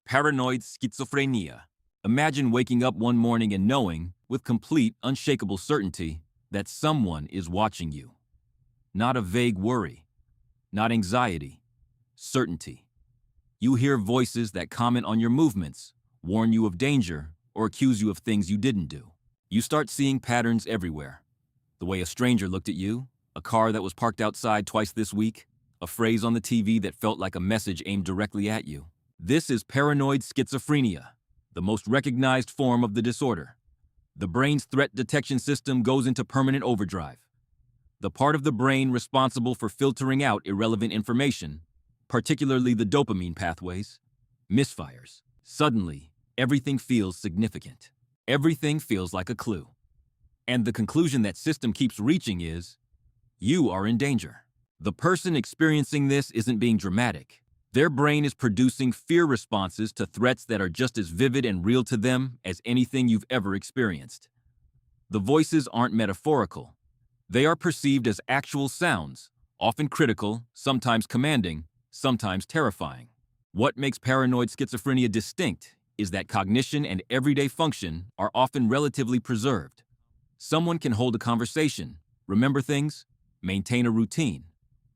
Paranoid schizophrenia. Imagine waking up one morning and knowing, with complete, unshakable certainty, that someone is watching you. Not a vague worry, not anxiety, certainty. You hear voices that comment on your movements, warn you of danger, or accuse you of things you didn't do. You start seeing patterns everywhere. The way a stranger looked at you, a car that was parked outside twice this week, a phrase on the TV that felt like a message aimed directly at you. This is paranoid schizophrenia, the most recognized form of the disorder. The brain's threat detection system goes into permanent overdrive. The part of the brain responsible for filtering out irrelevant information, particularly the dopamine pathways, misfires. Suddenly, everything feels significant. Everything feels like a clue. And the conclusion that system keeps reaching is, you are in danger. The person experiencing this isn't being dramatic. Their brain is producing fear responses to threats that are just as vivid and real to them as anything you've ever experienced. The voices aren't metaphorical. They are perceived as actual sounds, often critical, sometimes commanding, sometimes terrifying. What makes paranoid schizophrenia distinct is that cognition and everyday function are often relatively preserved. Someone can hold a conversation, remember things, maintain a routine,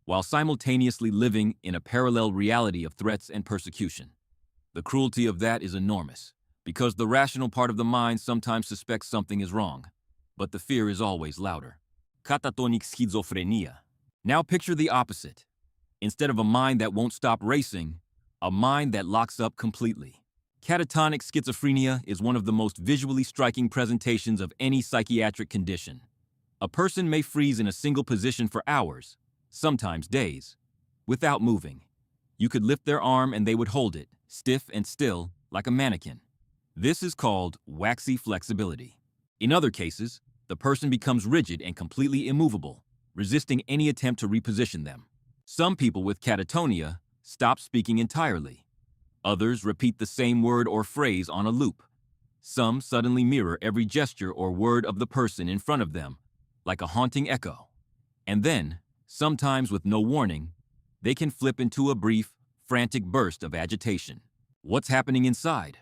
while simultaneously living in a parallel reality of threats and persecution. The cruelty of that is enormous, because the rational part of the mind sometimes suspects something is wrong, but the fear is always louder. Catatonic schizophrenia. Now picture the opposite. Instead of a mind that won't stop racing, a mind that locks up completely. Catatonic schizophrenia is one of the most visually striking presentations of any psychiatric condition. A person may freeze in a single position for hours, sometimes days, without moving. You could lift their arm and they would hold it, stiff and still, like a mannequin. This is called waxy flexibility. In other cases, the person becomes rigid and completely immovable, resisting any attempt to reposition them. Some people with catatonia stop speaking entirely. Others repeat the same word or phrase on a loop. Some suddenly mirror every gesture or word of the person in front of them, like a haunting echo. And then, sometimes with no warning, they can flip into a brief, frantic burst of agitation. What's happening inside?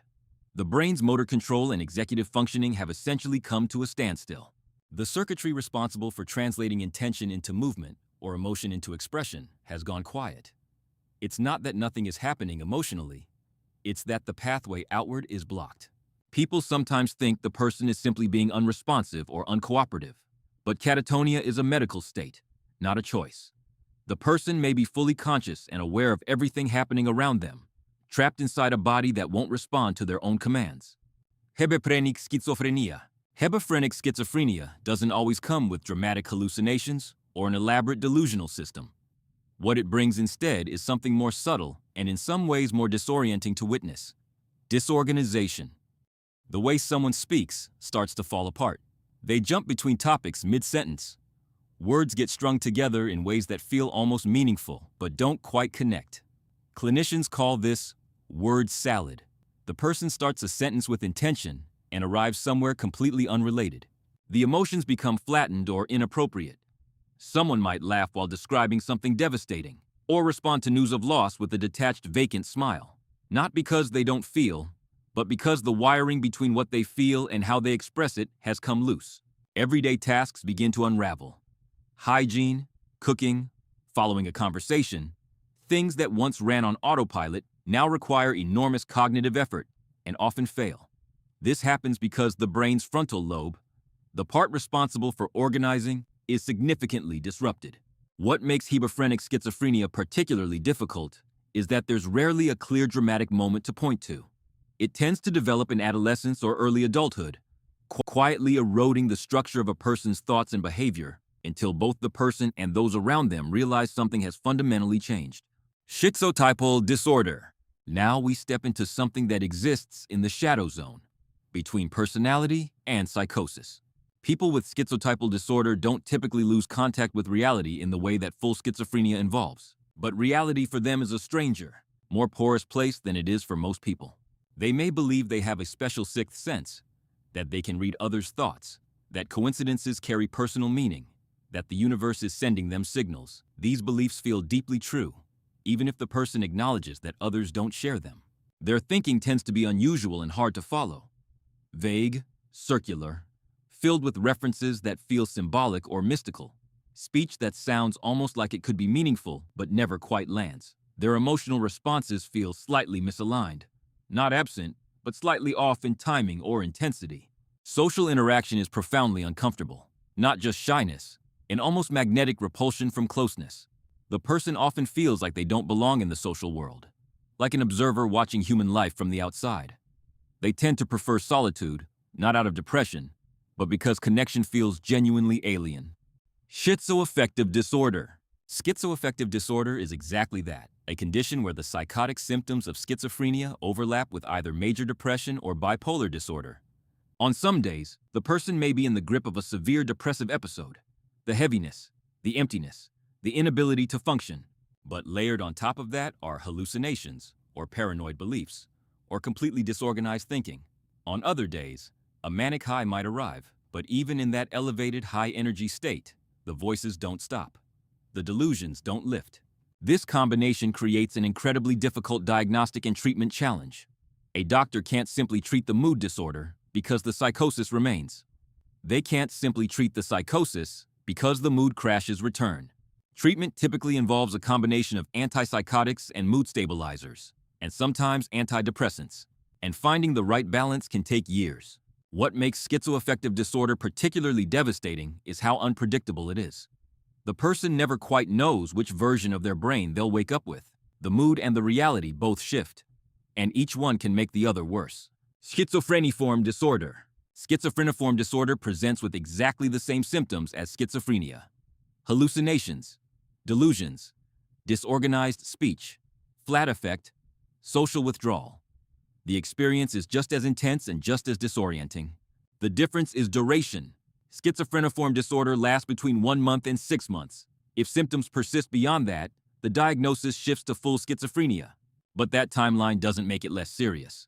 The brain's motor control and executive functioning have essentially come to a standstill. The circuitry responsible for translating intention into movement or emotion into expression has gone quiet. It's not that nothing is happening emotionally, it's that the pathway outward is blocked. People sometimes think the person is simply being unresponsive or uncooperative, but catatonia is a medical state, not a choice. The person may be fully conscious and aware of everything happening around them, trapped inside a body that won't respond to their own commands. Hebephrenic schizophrenia. Hebephrenic schizophrenia doesn't always come with dramatic hallucinations or an elaborate delusional system. What it brings instead is something more subtle and in some ways more disorienting to witness. Disorganization. The way someone speaks starts to fall apart. They jump between topics mid-sentence. Words get strung together in ways that feel almost meaningful but don't quite connect. Clinicians call this word salad. The person starts a sentence with intention and arrives somewhere completely unrelated. The emotions become flattened or inappropriate. Someone might laugh while describing something devastating, or respond to news of loss with a detached, vacant smile. Not because they don't feel, but because the wiring between what they feel and how they express it has come loose. Everyday tasks begin to unravel. Hygiene, cooking, following a conversation, things that once ran on autopilot now require enormous cognitive effort and often fail. This happens because the brain's frontal lobe, the part responsible for organizing, is significantly disrupted. What makes hebephrenic schizophrenia particularly difficult is that there's rarely a clear dramatic moment to point to. It tends to develop in adolescence or early adulthood, quietly eroding the structure of a person's thoughts and behavior until both the person and those around them realize something has fundamentally changed. Schizotypal disorder. Now we step into something that exists in the shadow zone, between personality and psychosis. People with schizotypal disorder don't typically lose contact with reality in the way that full schizophrenia involves. But reality for them is a stranger, more porous place than it is for most people. They may believe they have a special sixth sense, that they can read others' thoughts, that coincidences carry personal meaning, that the universe is sending them signals. These beliefs feel deeply true, even if the person acknowledges that others don't share them. Their thinking tends to be unusual and hard to follow. Vague, circular, filled with references that feel symbolic or mystical. Speech that sounds almost like it could be meaningful but never quite lands. Their emotional responses feel slightly misaligned, not absent, but slightly off in timing or intensity. Social interaction is profoundly uncomfortable, not just shyness, an almost magnetic repulsion from closeness. The person often feels like they don't belong in the social world, like an observer watching human life from the outside. They tend to prefer solitude, not out of depression, but because connection feels genuinely alien. Schizoaffective disorder. Schizoaffective disorder is exactly that, a condition where the psychotic symptoms of schizophrenia overlap with either major depression or bipolar disorder. On some days, the person may be in the grip of a severe depressive episode, the heaviness, the emptiness, the inability to function. But layered on top of that are hallucinations, or paranoid beliefs, or completely disorganized thinking. On other days, a manic high might arrive, but even in that elevated high-energy state, the voices don't stop. The delusions don't lift. This combination creates an incredibly difficult diagnostic and treatment challenge. A doctor can't simply treat the mood disorder because the psychosis remains. They can't simply treat the psychosis because the mood crashes return. Treatment typically involves a combination of antipsychotics and mood stabilizers, and sometimes antidepressants. And finding the right balance can take years. What makes schizoaffective disorder particularly devastating is how unpredictable it is. The person never quite knows which version of their brain they'll wake up with. The mood and the reality both shift, and each one can make the other worse. Schizophreniform disorder. Schizophreniform disorder presents with exactly the same symptoms as schizophrenia. Hallucinations, delusions, disorganized speech, flat affect, social withdrawal. The experience is just as intense and just as disorienting. The difference is duration. Schizophreniform disorder lasts between 1 month and 6 months. If symptoms persist beyond that, the diagnosis shifts to full schizophrenia. But that timeline doesn't make it less serious.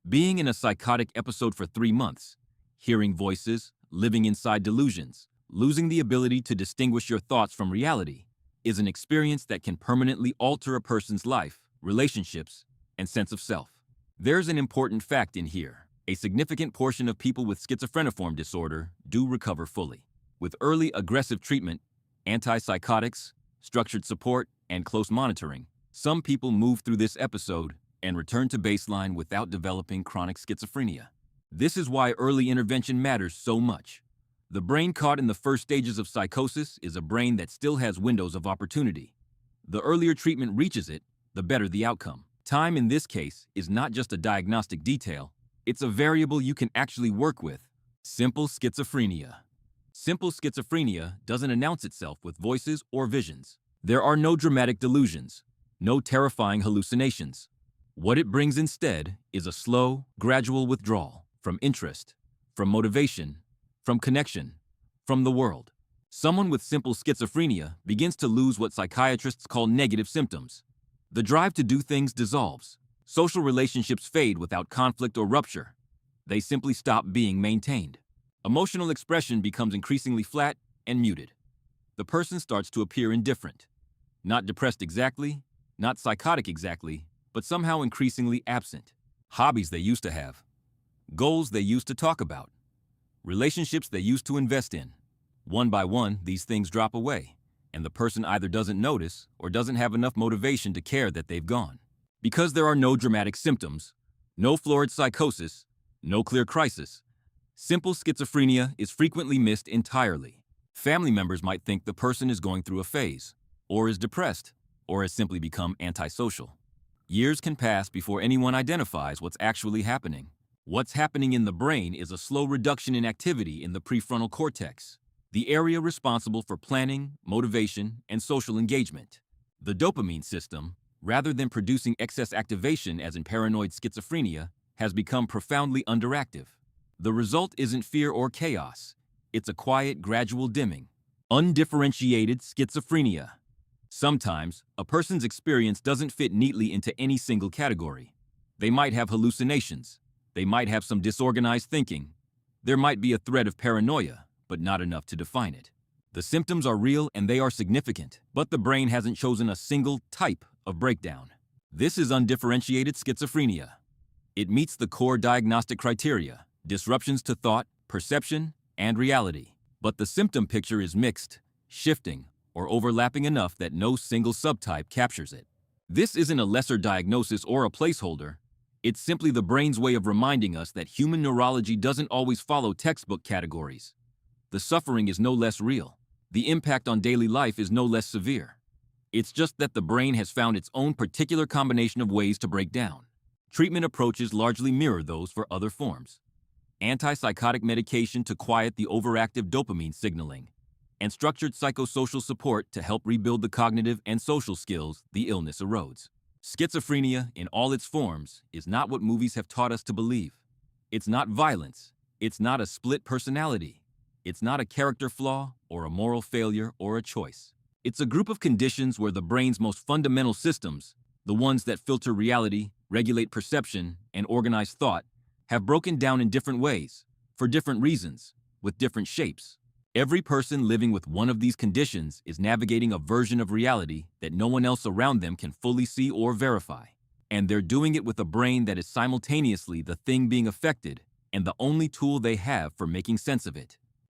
Being in a psychotic episode for 3 months, hearing voices, living inside delusions, losing the ability to distinguish your thoughts from reality, is an experience that can permanently alter a person's life, relationships, and sense of self. There's an important fact in here. A significant portion of people with schizophreniform disorder do recover fully. With early aggressive treatment, antipsychotics, structured support, and close monitoring, some people move through this episode and return to baseline without developing chronic schizophrenia. This is why early intervention matters so much. The brain caught in the first stages of psychosis is a brain that still has windows of opportunity. The earlier treatment reaches it, the better the outcome. Time in this case is not just a diagnostic detail, it's a variable you can actually work with. Simple schizophrenia. Simple schizophrenia doesn't announce itself with voices or visions. There are no dramatic delusions, no terrifying hallucinations. What it brings instead is a slow, gradual withdrawal from interest, from motivation, from connection, from the world. Someone with simple schizophrenia begins to lose what psychiatrists call negative symptoms. The drive to do things dissolves. Social relationships fade without conflict or rupture. They simply stop being maintained. Emotional expression becomes increasingly flat and muted. The person starts to appear indifferent. Not depressed exactly, not psychotic exactly, but somehow increasingly absent. Hobbies they used to have. Goals they used to talk about. Relationships they used to invest in. One by one, these things drop away, and the person either doesn't notice or doesn't have enough motivation to care that they've gone. Because there are no dramatic symptoms, no florid psychosis, no clear crisis, simple schizophrenia is frequently missed entirely. Family members might think the person is going through a phase, or is depressed, or has simply become antisocial. Years can pass before anyone identifies what's actually happening. What's happening in the brain is a slow reduction in activity in the prefrontal cortex, the area responsible for planning, motivation, and social engagement. The dopamine system, rather than producing excess activation as in paranoid schizophrenia, has become profoundly underactive. The result isn't fear or chaos. It's a quiet, gradual dimming. Undifferentiated schizophrenia. Sometimes, a person's experience doesn't fit neatly into any single category. They might have hallucinations. They might have some disorganized thinking. There might be a thread of paranoia, but not enough to define it. The symptoms are real and they are significant, but the brain hasn't chosen a single type of breakdown. This is undifferentiated schizophrenia. It meets the core diagnostic criteria: disruptions to thought, perception, and reality. But the symptom picture is mixed, shifting, or overlapping enough that no single subtype captures it. This isn't a lesser diagnosis or a placeholder. It's simply the brain's way of reminding us that human neurology doesn't always follow textbook categories. The suffering is no less real. The impact on daily life is no less severe. It's just that the brain has found its own particular combination of ways to break down. Treatment approaches largely mirror those for other forms. Antipsychotic medication to quiet the overactive dopamine signaling, and structured psychosocial support to help rebuild the cognitive and social skills the illness erodes. Schizophrenia, in all its forms, is not what movies have taught us to believe. It's not violence. It's not a split personality. It's not a character flaw or a moral failure or a choice. It's a group of conditions where the brain's most fundamental systems, the ones that filter reality, regulate perception, and organize thought, have broken down in different ways, for different reasons, with different shapes. Every person living with one of these conditions is navigating a version of reality that no one else around them can fully see or verify. And they're doing it with a brain that is simultaneously the thing being affected and the only tool they have for making sense of it.